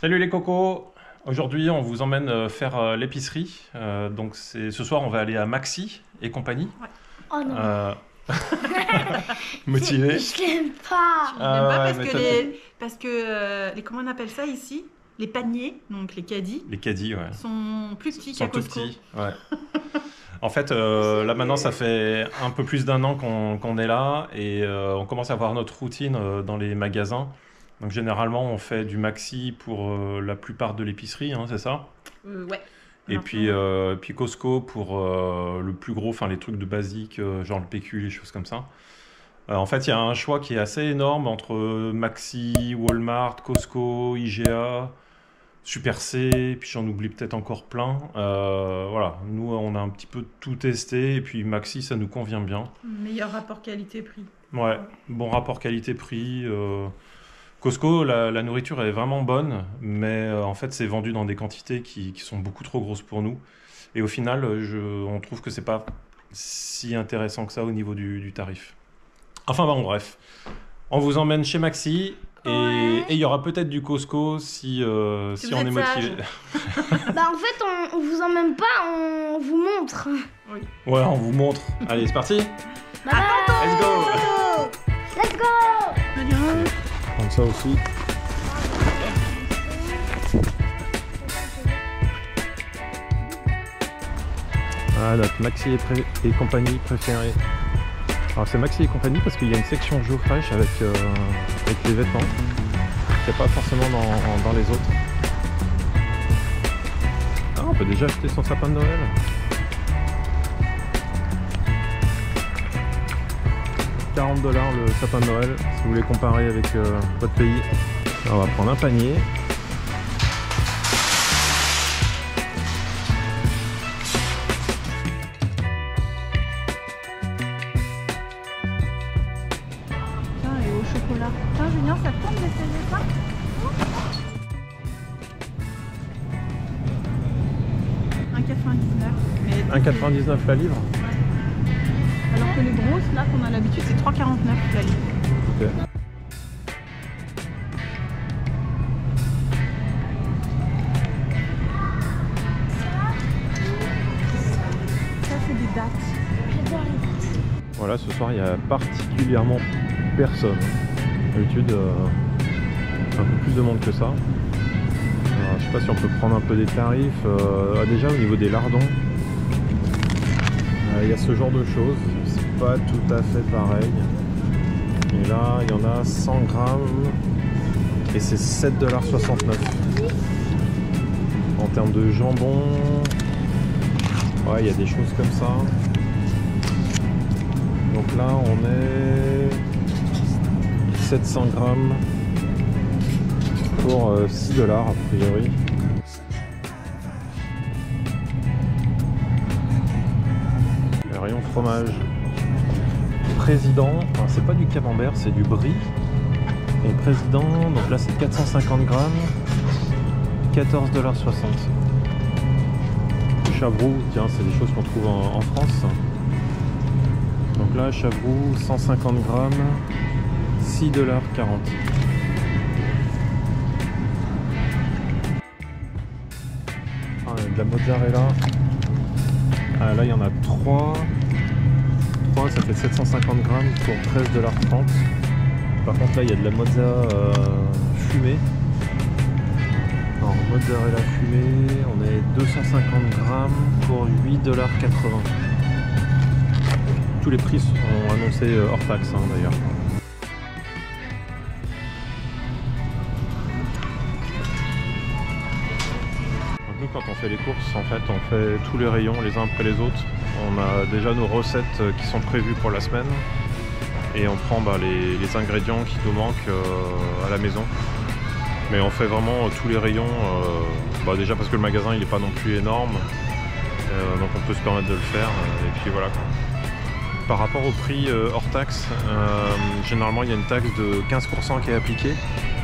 Salut les cocos! Aujourd'hui, on vous emmène faire l'épicerie. Donc ce soir, on va aller à Maxi et compagnie. Ouais. Oh non! Motivé. Je l'aime pas! Je l'aime pas parce que les comment on appelle ça ici? Les paniers, donc les caddies. Les caddies, ouais. Sont plus petits qu'à Sont tout Costco. petits, ouais. En fait, là maintenant, ça fait un peu plus d'1 an qu'on est là et on commence à voir notre routine dans les magasins. Donc généralement, on fait du Maxi pour la plupart de l'épicerie, hein, c'est ça? Ouais. Et puis Costco pour le plus gros, enfin les trucs de basique, genre le PQ, les choses comme ça. En fait, il y a un choix qui est assez énorme entre Maxi, Walmart, Costco, IGA, Super C, puis j'en oublie peut-être encore plein. Voilà, nous on a un petit peu tout testé, et puis Maxi ça nous convient bien. Meilleur rapport qualité-prix. Ouais, bon rapport qualité-prix. Costco, la nourriture est vraiment bonne, mais en fait c'est vendu dans des quantités qui sont beaucoup trop grosses pour nous. Et au final, on trouve que c'est pas si intéressant que ça au niveau du tarif. Enfin bon, bref. On vous emmène chez Maxi et il y aura peut-être du Costco si on est motivé. Bah en fait, on vous emmène pas, on vous montre. Oui. Ouais, on vous montre. Allez, c'est parti. Bye bye. Let's go. Let's go. Prendre ça aussi. Ah, notre Maxi et compagnie préférée. Alors c'est Maxi et compagnie parce qu'il y a une section Joe Fresh avec les vêtements. C'est pas forcément dans les autres. Ah, on peut déjà acheter son sapin de Noël. $40 le sapin de Noël si vous voulez comparer avec votre pays. Alors, on va prendre un panier. Tiens, et au chocolat. Tiens, Julien, ça te tente d'essayer ça? 1,99 la livre. Alors que les grosses, là, qu'on a l'habitude, c'est 3,49 la livre. Ok. Ça, c'est des dates. J'adore les dates. Voilà, ce soir il y a particulièrement personne. D'habitude, un peu plus de monde que ça. Alors, je sais pas si on peut prendre un peu des tarifs. Déjà au niveau des lardons, il y a ce genre de choses. C'est pas tout à fait pareil. Et là, il y en a 100 grammes et c'est $7,69. En termes de jambon, ouais, il y a des choses comme ça. Donc là, on est 700 grammes pour $6 a priori. Le rayon fromage. Président, enfin, c'est pas du camembert, c'est du brie. Et président, donc là c'est 450 grammes, $14,60. Chavroux, tiens, c'est des choses qu'on trouve en France. Donc là, Chavroux, 150 grammes, $6,40. Ah, de la mozzarella. Ah, là, il y en a 3. Ça fait 750 grammes pour $13,30. Par contre, là, il y a de la mozza fumée. Alors, mozzarella fumée, on est 250 grammes pour $8,80. Tous les prix sont annoncés hors taxe, hein, d'ailleurs. Donc nous, quand on fait les courses, en fait, on fait tous les rayons les uns après les autres. On a déjà nos recettes qui sont prévues pour la semaine. Et on prend les ingrédients qui nous manquent à la maison. Mais on fait vraiment tous les rayons, déjà parce que le magasin il n'est pas non plus énorme. Donc on peut se permettre de le faire. Et puis voilà quoi. Par rapport au prix hors taxe, généralement il y a une taxe de 15% qui est appliquée,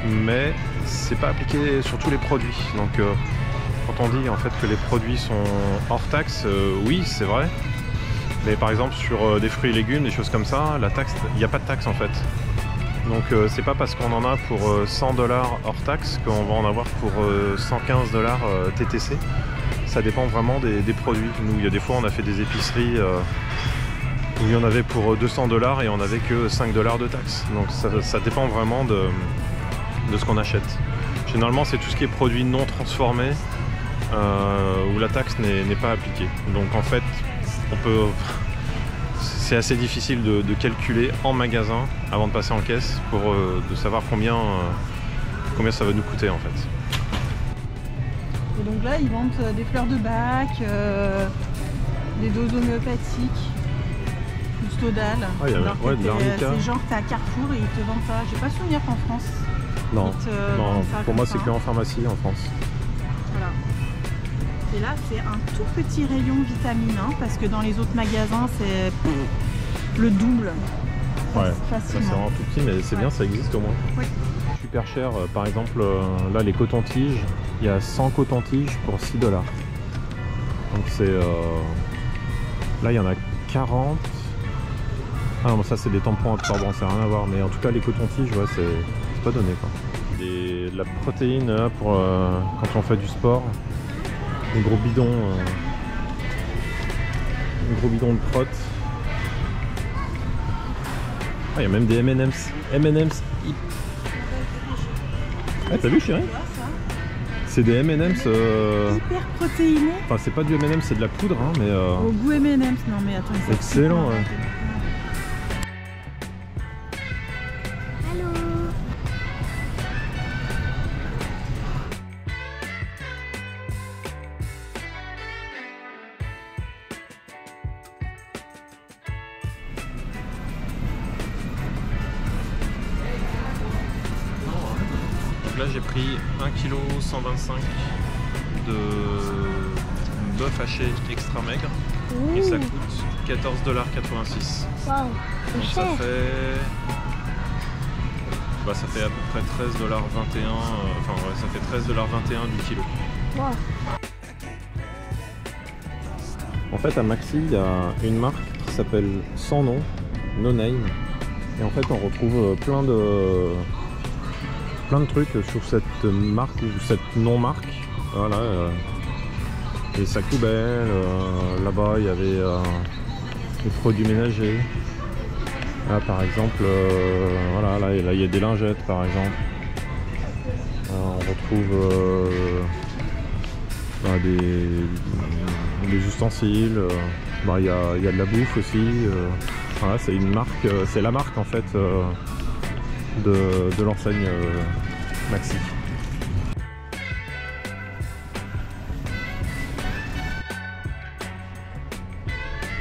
mais c'est pas appliqué sur tous les produits. Donc quand on dit en fait que les produits sont hors taxe, oui c'est vrai, mais par exemple sur des fruits et légumes, des choses comme ça, la taxe, il n'y a pas de taxe en fait. Donc c'est pas parce qu'on en a pour 100 $ hors taxe qu'on va en avoir pour 115 $ TTC. Ça dépend vraiment des produits. Nous, il y a des fois on a fait des épiceries où il y en avait pour 200 $ et on n'avait que 5 $ de taxe. Donc ça dépend vraiment de ce qu'on achète. Généralement c'est tout ce qui est produit non transformé où la taxe n'est pas appliquée. Donc en fait c'est assez difficile de calculer en magasin avant de passer en caisse pour de savoir combien ça va nous coûter en fait. Et donc là ils vendent des fleurs de bac, des doses homéopathiques, du Stodal. Ah, y a, ouais, de l'arnica. C'est genre t'es à Carrefour et ils te vendent ça. J'ai pas souvenir qu'en France. Non, non pour moi c'est que en pharmacie en France. Voilà. Et là c'est un tout petit rayon vitamine parce que dans les autres magasins c'est le double. Ouais, facilement. C'est vraiment tout petit mais c'est bien, ça existe au moins. Oui. Super cher, par exemple là les cotons-tiges, il y a 100 cotons-tiges pour 6 $. Donc c'est... là il y en a 40. Ah non, ça c'est des tampons absorbants, ça n'a rien à voir, mais en tout cas les cotons-tiges, ouais, c'est pas donné quoi. De la protéine là, pour quand on fait du sport, des gros bidons de prot. Ah, il y a même des M&M's. Ah, t'as vu chérie? C'est des M&M's hyper protéinés. Enfin c'est pas du M&M's, c'est de la poudre hein, mais au goût M&M's, non mais attends. Excellent ouais. Là j'ai pris 1,125 kg de bœuf haché extra maigre. Ouh. Et ça coûte 14,86 $. Waouh, donc ça fait... Bah, ça fait à peu près 13,21 $, enfin ouais, ça fait 13,21 $ du kilo. Wow. En fait à Maxi il y a une marque qui s'appelle Sans Nom, No Name. Et en fait on retrouve plein de trucs sur cette marque ou cette non-marque. Voilà, les sacs poubelles, là-bas il y avait des produits ménagers. Là par exemple, voilà, là il y a des lingettes par exemple. On retrouve des ustensiles, il y a de la bouffe aussi. Voilà, c'est une marque, c'est la marque en fait de l'enseigne Maxi.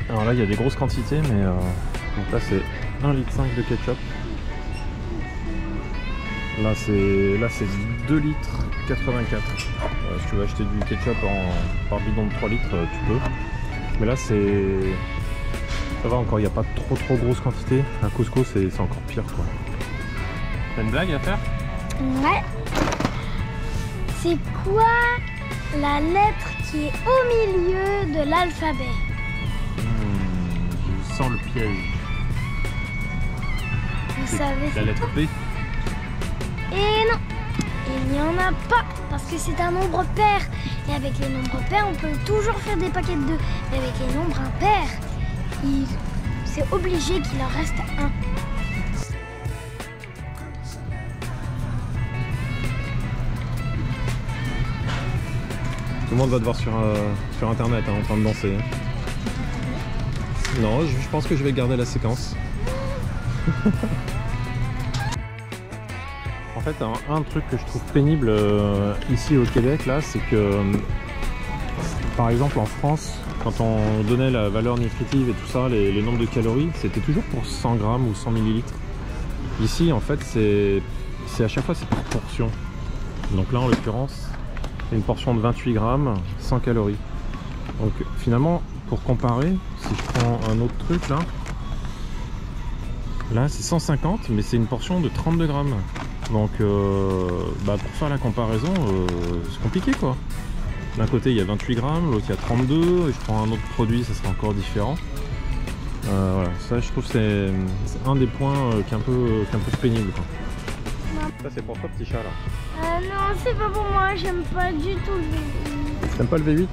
Alors là il y a des grosses quantités mais donc là c'est 1,5 litre de ketchup. Là c'est 2,84 litres. Si tu veux acheter du ketchup par bidon de 3 litres tu peux. Mais là c'est... ça va encore, il n'y a pas trop grosse quantité. À Costco c'est encore pire quoi. T'as une blague à faire? Ouais. C'est quoi la lettre qui est au milieu de l'alphabet? Je sens le piège. Vous savez? La lettre B? Et non, il n'y en a pas, parce que c'est un nombre pair. Et avec les nombres pairs, on peut toujours faire des paquets de 2. Mais avec les nombres impairs, c'est obligé qu'il en reste un. Tout le monde va te voir sur internet hein, en train de danser. Non, je pense que je vais garder la séquence. En fait, un truc que je trouve pénible ici au Québec, là, c'est que, par exemple en France, quand on donnait la valeur nutritive et tout ça, les nombres de calories, c'était toujours pour 100 grammes ou 100 millilitres. Ici, en fait, c'est à chaque fois c'est par portion. Donc là, en l'occurrence, c'est une portion de 28 grammes, 100 calories. Donc finalement, pour comparer, si je prends un autre truc là c'est 150, mais c'est une portion de 32 grammes. Donc pour faire la comparaison, c'est compliqué quoi. D'un côté il y a 28 grammes, l'autre il y a 32, et je prends un autre produit, ça sera encore différent. Voilà, ça je trouve c'est un des points qui est un peu pénible quoi. Ça c'est pour toi petit chat là. Non, c'est pas pour moi, j'aime pas du tout le V8. T'aimes pas le V8?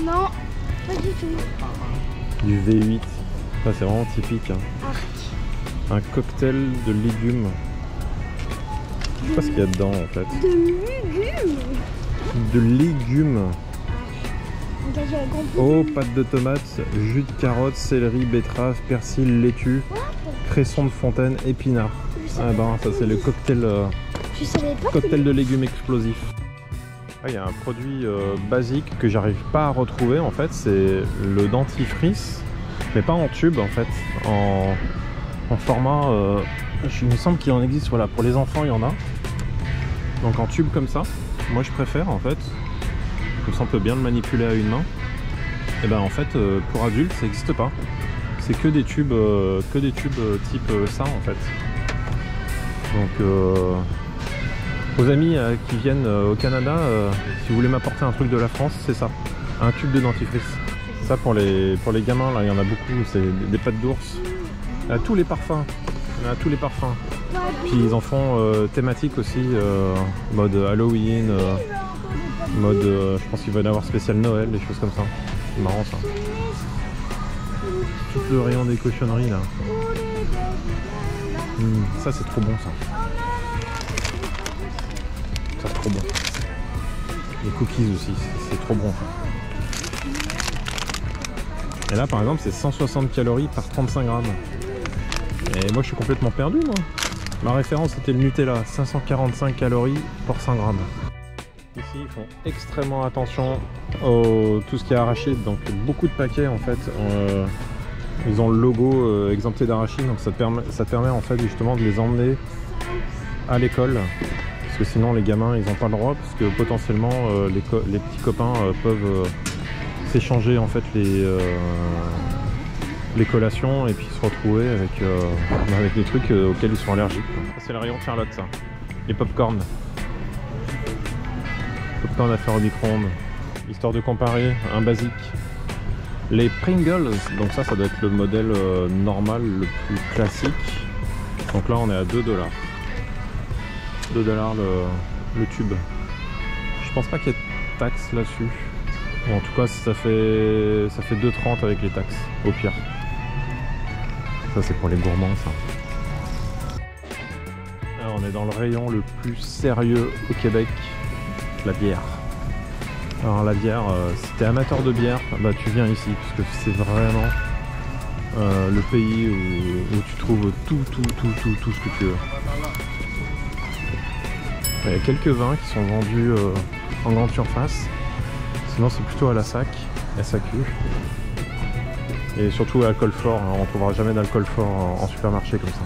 Non, pas du tout. Du V8, ça c'est vraiment typique. Hein. Arc. Un cocktail de légumes. Je sais pas ce qu'il y a dedans en fait. De légumes. De légumes. Ok, j'avais compris. Oh, pâte de tomates, jus de carotte, céleri, betterave, persil, laitue, cresson de fontaine, épinards. Ah ben ça c'est le cocktail, Je savais pas cocktail de légumes explosifs. Il y a un produit basique que j'arrive pas à retrouver en fait, c'est le dentifrice, mais pas en tube en fait, en format, il me semble qu'il en existe, voilà, pour les enfants il y en a. Donc en tube comme ça, moi je préfère en fait. Comme ça on peut bien le manipuler à une main. Et ben en fait pour adultes ça n'existe pas. C'est que des tubes type ça en fait. Donc aux amis qui viennent au Canada, si vous voulez m'apporter un truc de la France, c'est ça. Un tube de dentifrice. Ça pour les gamins là il y en a beaucoup, c'est des pâtes d'ours. Tous les parfums. Il y en a tous les parfums. Puis ils en font thématique aussi, mode Halloween. Mode, je pense qu'il va y avoir spécial Noël, des choses comme ça. C'est marrant ça. Tout le rayon des cochonneries là. Ça c'est trop bon ça. Ça c'est trop bon. Les cookies aussi, c'est trop bon. Et là par exemple c'est 160 calories par 35 grammes. Et moi je suis complètement perdu moi. Ma référence c'était le Nutella, 545 calories pour 100 grammes. Ici ils font extrêmement attention au tout ce qui est arachide, donc beaucoup de paquets en fait ils ont le logo exempté d'arachide, donc ça te permet en fait justement de les emmener à l'école, parce que sinon les gamins ils n'ont pas le droit, parce que potentiellement les petits copains peuvent s'échanger en fait les collations et puis se retrouver avec des trucs auxquels ils sont allergiques. C'est le rayon Charlotte ça, les pop-corn. Popcorn à faire au micro-ondes, histoire de comparer un basique. Les Pringles, donc ça doit être le modèle normal, le plus classique. Donc là on est à 2 $. 2 $ le tube. Je pense pas qu'il y ait de taxes là-dessus. Bon, en tout cas ça fait 2,30 avec les taxes, au pire. Ça c'est pour les gourmands ça. Alors, on est dans le rayon le plus sérieux au Québec. La bière. Alors la bière, si t'es amateur de bière, bah tu viens ici parce que c'est vraiment le pays où tu trouves tout ce que tu veux. Il y a quelques vins qui sont vendus en grande surface, sinon c'est plutôt à la SAC, SAQ. Et surtout alcool fort, on ne trouvera jamais d'alcool fort en supermarché comme ça.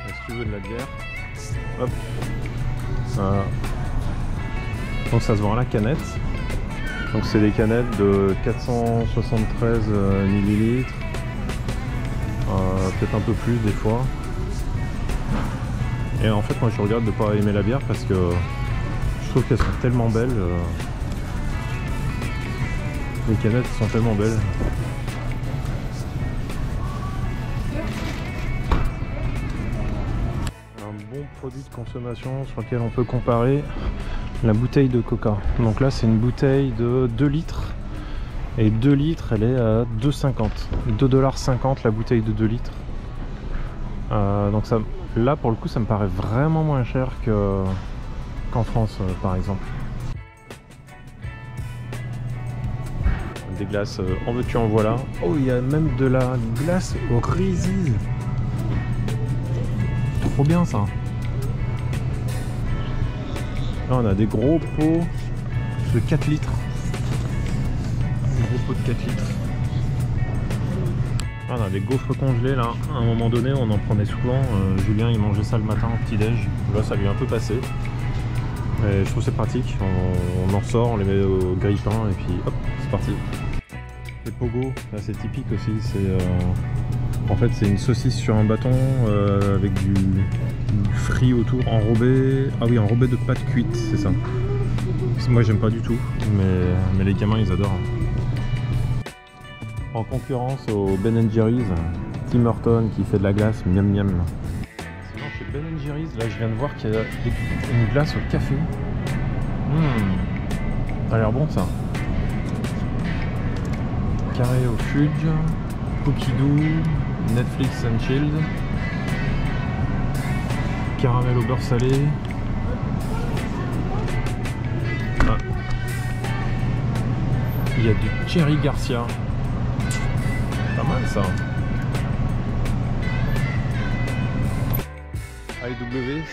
Et si tu veux de la bière, hop. Donc ça se vend à la canette. Donc c'est des canettes de 473 ml. Peut-être un peu plus des fois. Et en fait moi je regarde de pas aimer la bière parce que je trouve qu'elles sont tellement belles. Les canettes sont tellement belles. Un bon produit de consommation sur lequel on peut comparer la bouteille de coca. Donc là c'est une bouteille de 2 litres. Et 2 litres elle est à 2,50 $. La bouteille de 2 litres. Donc ça, là pour le coup ça me paraît vraiment moins cher qu'en France par exemple. Des glaces en veux-tu en voilà. Oh il y a même de la glace au résine. Trop bien ça. Là on a des gros pots de 4 litres. Gros pot de 4 litres. Là, on a des gaufres congelés là. À un moment donné on en prenait souvent. Julien il mangeait ça le matin au petit déj. Là ça lui est un peu passé. Et je trouve c'est pratique. On en sort, on les met au grille-pain et puis hop, c'est parti. Les pogo, là c'est typique aussi. En fait c'est une saucisse sur un bâton avec du frit autour, enrobé. Ah oui, enrobé de pâte cuite, c'est ça. Moi j'aime pas du tout, mais les gamins ils adorent. En concurrence au Ben & Jerry's, Tim Hortons qui fait de la glace, miam miam. Sinon chez Ben & Jerry's, là je viens de voir qu'il y a une glace au café. Ça a l'air bon ça. Carré au fudge, cookie doux, Netflix and chilled, caramel au beurre salé. Ah. Il y a du Cherry Garcia. Pas mal ça. AEW,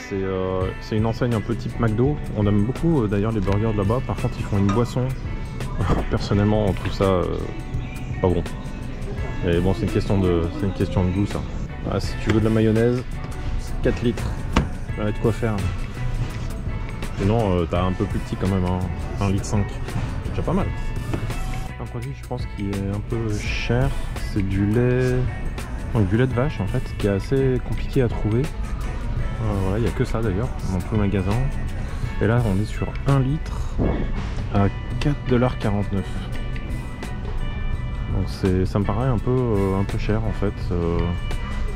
c'est une enseigne un peu type McDo. On aime beaucoup d'ailleurs les burgers de là-bas. Par contre, ils font une boisson. Personnellement, on trouve ça pas bon. Et bon, c'est une question de goût ça. Ah, si tu veux de la mayonnaise, 4 litres. Ça va être quoi faire. Sinon, t'as un peu plus petit quand même, hein. 1,5 litre. C'est déjà pas mal. Un produit, je pense, qui est un peu cher, c'est du lait. Donc du lait de vache en fait, qui est assez compliqué à trouver. Voilà, il n'y a que ça d'ailleurs dans tout le magasin. Et là on est sur 1 litre à 4,49 $. Donc ça me paraît un peu cher en fait.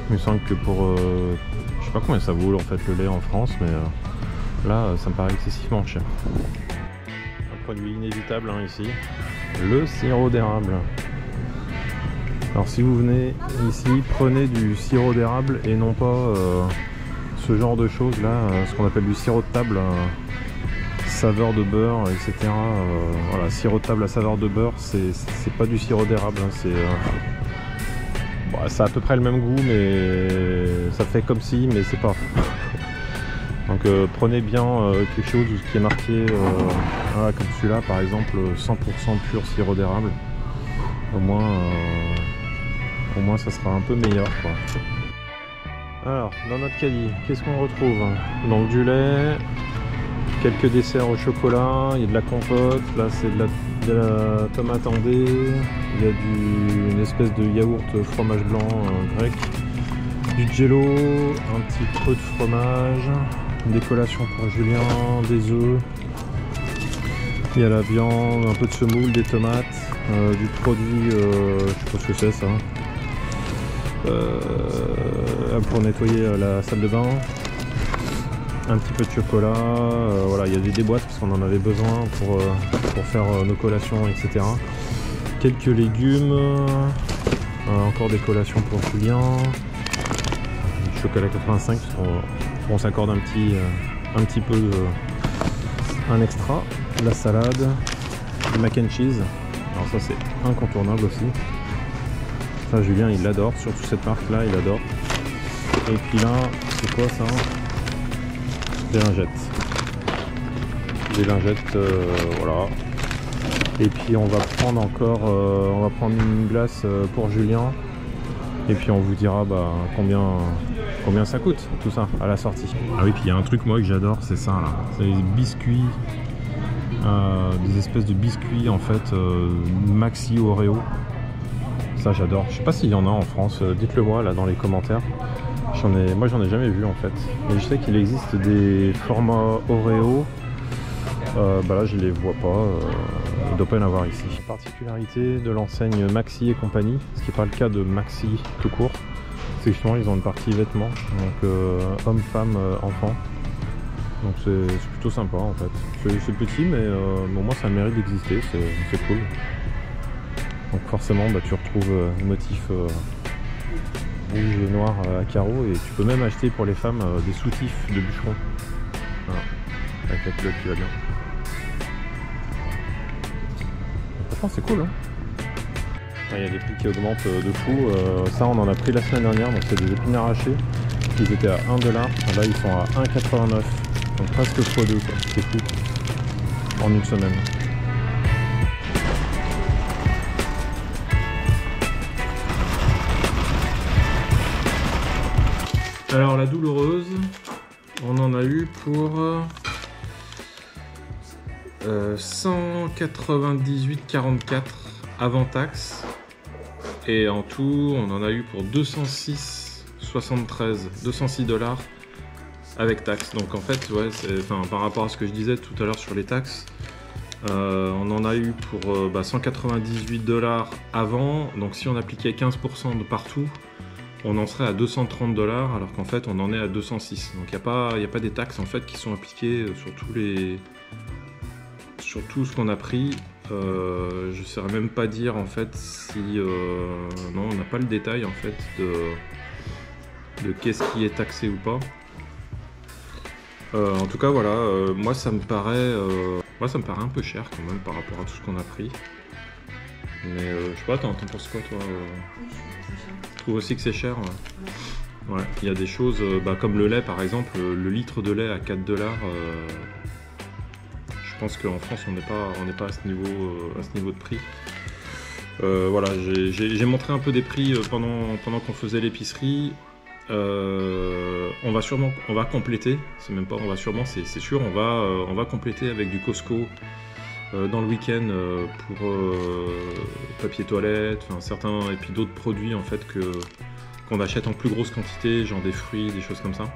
Il me semble que pour je sais pas combien ça vaut en fait le lait en France, mais là ça me paraît excessivement cher. Un produit inévitable hein, ici, le sirop d'érable. Alors si vous venez ici, prenez du sirop d'érable et non pas ce genre de choses là, ce qu'on appelle du sirop de table, saveur de beurre, etc. Voilà, sirop de table à saveur de beurre, c'est pas du sirop d'érable, hein, bon, ça a à peu près le même goût, mais ça fait comme si, mais c'est pas. Donc prenez bien quelque chose qui est marqué, voilà, comme celui-là par exemple, 100% pur sirop d'érable. Au moins ça sera un peu meilleur quoi. Alors dans notre caddie, qu'est-ce qu'on retrouve? Donc du lait, quelques desserts au chocolat, il y a de la compote, là c'est de la tomate andée, il y a une espèce de yaourt fromage blanc grec, du jello, un petit creux de fromage, des collations pour Julien, des œufs, il y a la viande, un peu de semoule, des tomates, du produit, je sais pas ce que c'est ça, pour nettoyer la salle de bain, un petit peu de chocolat, voilà, il y a des boîtes parce qu'on en avait besoin pour faire nos collations, etc. Quelques légumes, encore des collations pour Julien, du chocolat 85, on s'accorde un petit peu un extra, la salade, le mac and cheese, alors ça c'est incontournable aussi. Ça Julien il l'adore, surtout cette marque là il adore. Et puis là c'est quoi ça? Des lingettes. Des lingettes, voilà. Et puis on va prendre encore on va prendre une glace pour Julien. Et puis on vous dira bah, combien ça coûte tout ça à la sortie. Ah oui, puis il y a un truc moi que j'adore, c'est ça là. C'est les biscuits, des espèces de biscuits en fait maxi Oreo. Ça j'adore. Je sais pas s'il y en a en France, dites-le moi là dans les commentaires. Moi j'en ai jamais vu en fait. Mais je sais qu'il existe des formats Oreo. Bah là je les vois pas. Il ne doit pas y en avoir ici. La particularité de l'enseigne Maxi et compagnie, ce qui n'est pas le cas de Maxi tout court, c'est justement ils ont une partie vêtements, donc hommes, femmes, enfants. Donc c'est plutôt sympa en fait. C'est petit mais au moins ça a le mérite d'exister, c'est cool. Donc forcément bah, tu retrouves le motif rouge et noir à carreaux, et tu peux même acheter pour les femmes des soutifs de bûcheron. Voilà. Avec la culotte qui va bien. Franchement c'est cool hein. Il y a des prix qui augmentent de fou. Ça on en a pris la semaine dernière, donc c'est des épinards hachés. Ils étaient à 1 $, là ils sont à 1,89 $. Donc presque x2 quoi, c'est fou. En une semaine. Alors la douloureuse, on en a eu pour 198,44 avant taxe, et en tout on en a eu pour 206,73 $, avec taxe. Donc en fait ouais, par rapport à ce que je disais tout à l'heure sur les taxes, On en a eu pour 198$ avant, donc si on appliquait 15% de partout, on en serait à 230$, alors qu'en fait on en est à 206. Donc il n'y a pas des taxes en fait qui sont appliquées sur tout ce qu'on a pris. Je ne saurais même pas dire en fait si non, on n'a pas le détail en fait de qu'est-ce qui est taxé ou pas. En tout cas voilà, moi ça me paraît un peu cher quand même par rapport à tout ce qu'on a pris. Mais je sais pas, t'en penses quoi toi Je trouve aussi que c'est cher. Ouais. Il y a des choses comme le lait par exemple, le litre de lait à 4$. Je pense qu'en France on n'est pas à ce niveau de prix. Voilà, j'ai montré un peu des prix pendant qu'on faisait l'épicerie. On va compléter, c'est même pas on va sûrement, c'est sûr, on va compléter avec du Costco dans le week-end pour papier toilette, enfin certains, et puis d'autres produits en fait qu'on achète en plus grosse quantité, genre des fruits, des choses comme ça.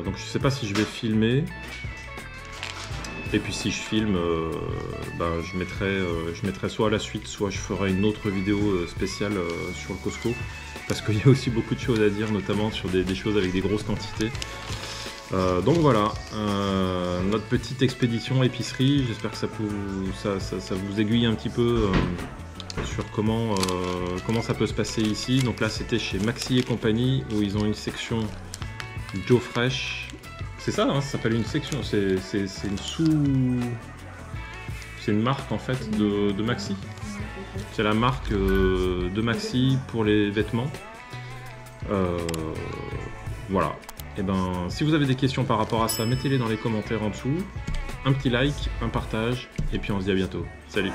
Donc je sais pas si je vais filmer. Et puis si je filme, je mettrai soit à la suite, soit je ferai une autre vidéo spéciale sur le Costco. Parce qu'il y a aussi beaucoup de choses à dire, notamment sur des choses avec des grosses quantités. Donc voilà, notre petite expédition épicerie. J'espère que ça vous aiguille un petit peu sur comment ça peut se passer ici. Donc là c'était chez Maxi et compagnie, où ils ont une section Joe Fresh. C'est ça, hein, ça s'appelle une section, c'est une marque en fait de Maxi. C'est la marque de Maxi pour les vêtements. Voilà. Et ben, si vous avez des questions par rapport à ça, mettez-les dans les commentaires en dessous. Un petit like, un partage, et puis on se dit à bientôt. Salut!